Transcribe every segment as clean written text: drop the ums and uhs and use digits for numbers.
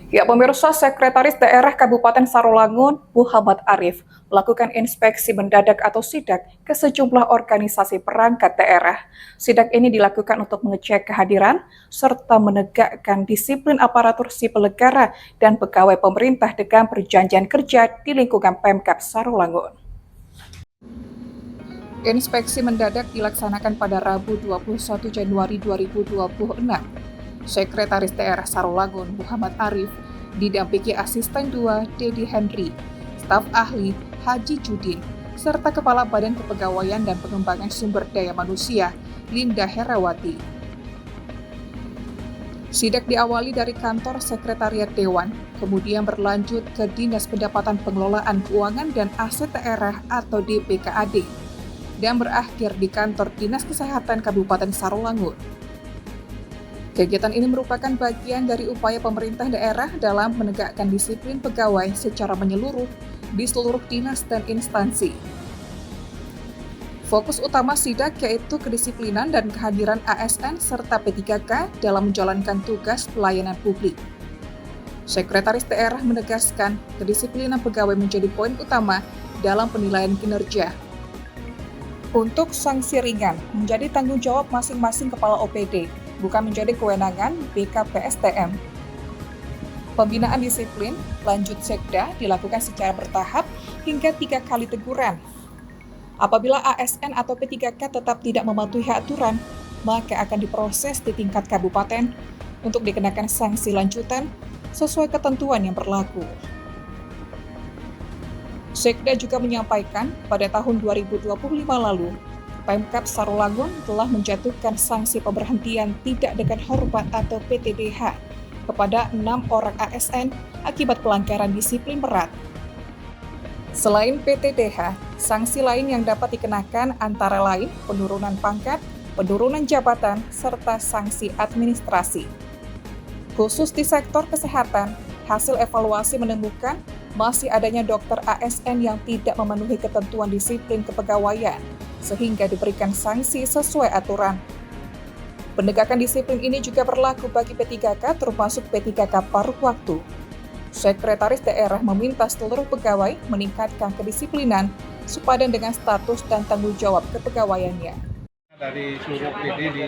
Ya, pemirsa, Sekretaris Daerah Kabupaten Sarolangun, Muhammad Arif, melakukan inspeksi mendadak atau sidak ke sejumlah organisasi perangkat daerah. Sidak ini dilakukan untuk mengecek kehadiran serta menegakkan disiplin aparatur sipil negara dan pegawai pemerintah dengan perjanjian kerja di lingkungan Pemkab Sarolangun. Inspeksi mendadak dilaksanakan pada Rabu 21 Januari 2026. Sekretaris Daerah Sarolangun Muhammad Arif didampingi Asisten 2 Dedi Henry, staf ahli Haji Judin, serta Kepala Badan Kepegawaian dan Pengembangan Sumber Daya Manusia Linda Herawati. Sidak diawali dari kantor Sekretariat Dewan, kemudian berlanjut ke Dinas Pendapatan Pengelolaan Keuangan dan Aset Daerah atau DPKAD, dan berakhir di kantor Dinas Kesehatan Kabupaten Sarolangun. Kegiatan ini merupakan bagian dari upaya pemerintah daerah dalam menegakkan disiplin pegawai secara menyeluruh di seluruh dinas dan instansi. Fokus utama sidak yaitu kedisiplinan dan kehadiran ASN serta P3K dalam menjalankan tugas pelayanan publik. Sekretaris daerah menegaskan kedisiplinan pegawai menjadi poin utama dalam penilaian kinerja. Untuk sanksi ringan menjadi tanggung jawab masing-masing kepala OPD, bukan menjadi kewenangan BKPSDM. Pembinaan disiplin lanjut Sekda dilakukan secara bertahap hingga 3 kali teguran. Apabila ASN atau P3K tetap tidak mematuhi aturan, maka akan diproses di tingkat kabupaten untuk dikenakan sanksi lanjutan sesuai ketentuan yang berlaku. Sekda juga menyampaikan pada tahun 2025 lalu, Pemkab Sarolangun telah menjatuhkan sanksi pemberhentian tidak dengan hormat atau PTDH kepada 6 orang ASN akibat pelanggaran disiplin berat. Selain PTDH, sanksi lain yang dapat dikenakan antara lain penurunan pangkat, penurunan jabatan, serta sanksi administrasi. Khusus di sektor kesehatan, hasil evaluasi menemukan masih adanya dokter ASN yang tidak memenuhi ketentuan disiplin kepegawaian, sehingga diberikan sanksi sesuai aturan. Penegakan disiplin ini juga berlaku bagi P3K termasuk P3K paruh waktu. Sekretaris daerah meminta seluruh pegawai meningkatkan kedisiplinan sepadan dengan status dan tanggung jawab kepegawaiannya. Dari seluruh PD di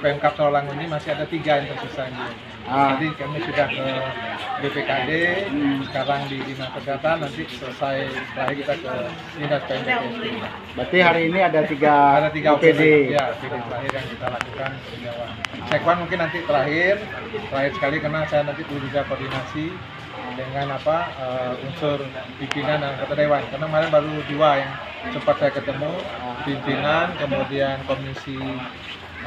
Pemkab Sarolangun ini masih ada 3 yang tersisa ini. Jadi kami sudah ke BPKD, sekarang di Dinas Kesehatan, nanti selesai terakhir kita ke Dinas PMDKSD. Berarti hari ini ada 3 OPD. Ya, PD terakhir yang kita lakukan peninjauan. Sekwan mungkin nanti terakhir sekali karena saya nanti perlu juga koordinasi dengan unsur pimpinan dan anggota dewan. Karena kemarin baru 2 yang sempat saya ketemu, pimpinan, kemudian komisi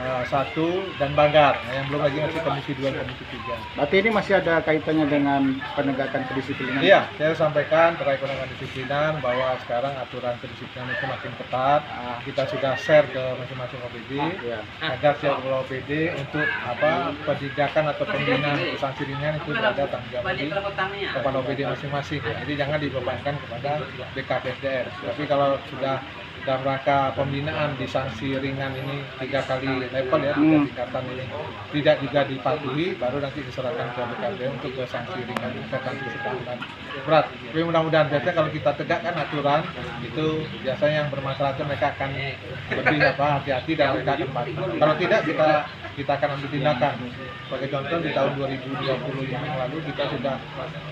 1 dan Banggar, yang belum lagi masih komisi 2 dan komisi 3. Berarti ini masih ada kaitannya dengan penegakan kedisiplinan? Iya, saya sampaikan terkait penegakan kedisiplinan bahwa sekarang aturan kedisiplinan itu makin ketat. Kita sudah share ke masing-masing OPD agar setiap OPD untuk penindakan atau pembinaan sanksi ringan itu berada tanggung jawab kepada OPD masing-masing. Jadi jangan dibebankan kepada BKPSDM. Tapi kalau sudah dalam rangka pembinaan di sanksi ringan ini 3 kali level ya, 3 tingkatan ini tidak juga dipatuhi, baru nanti diserahkan ke BKD untuk ke sanksi ringan, ke sanksi sedang berat. Tapi mudah-mudahan biasanya kalau kita tegakkan aturan itu biasanya yang bermasalah itu mereka akan lebih hati-hati dan mereka akan patuh. Kalau tidak kita akan ambil tindakan. Sebagai contoh di tahun 2020 yang lalu kita sudah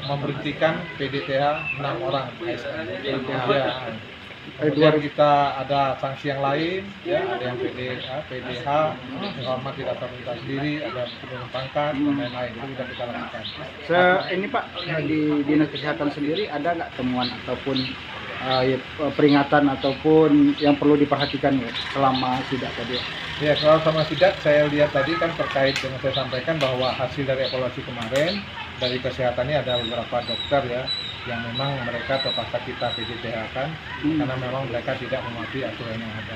memberhentikan PDTH 6 orang ASN. Kemudian kita ada sanksi yang lain, ya, ada yang PDH, hormat tidak terminta sendiri, ada penurunan pangkat, dan lain-lain, itu sudah kita lakukan. Ini Pak, di Dinas Kesehatan sendiri ada nggak temuan ataupun peringatan ataupun yang perlu diperhatikan selama sidak tadi? Ya, kalau sama sidak saya lihat tadi kan terkait dengan saya sampaikan bahwa hasil dari evaluasi kemarin dari kesehatannya ada beberapa dokter ya yang memang mereka terpaksa kita PDTH kan karena memang mereka tidak mematuhi aturan yang ada.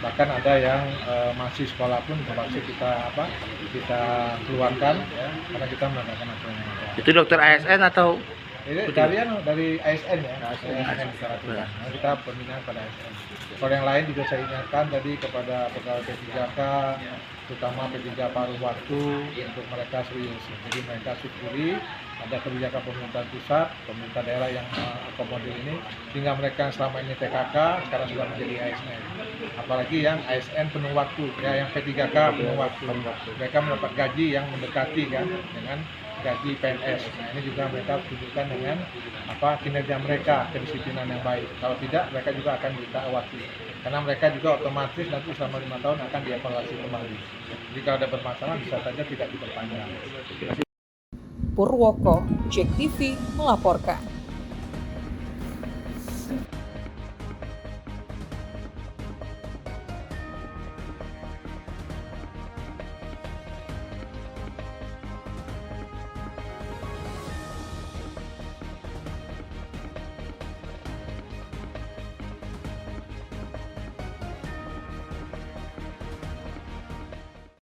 Bahkan ada yang masih sekolah pun terpaksa kita keluarkan ya karena kita menegakkan aturan yang ada. Itu dokter ASN atau? Ini dari ASN ya, ASN yang kita lakukan. Nah, kita pembinaan pada ASN. Kalau yang lain juga saya ingatkan tadi kepada pegawai P3K terutama P3 paruh waktu untuk mereka serius. Jadi mereka syukuri ada kebijakan pemerintah pusat, pemerintah daerah yang akomodir ini, sehingga mereka yang selama ini TKK sekarang sudah menjadi ASN. Apalagi yang ASN penuh waktu, ya yang P3K penuh waktu. Mereka mendapat gaji yang mendekati kan dengan gaji PNS. Nah ini juga mereka tunjukkan dengan kinerja mereka, kedisiplinan yang baik. Kalau tidak, mereka juga akan ditaati. Karena mereka juga otomatis nanti selama 5 tahun akan dievaluasi kembali. Jadi kalau ada bermasalah bisa saja tidak diperpanjang. Purwoko, JEK TV melaporkan.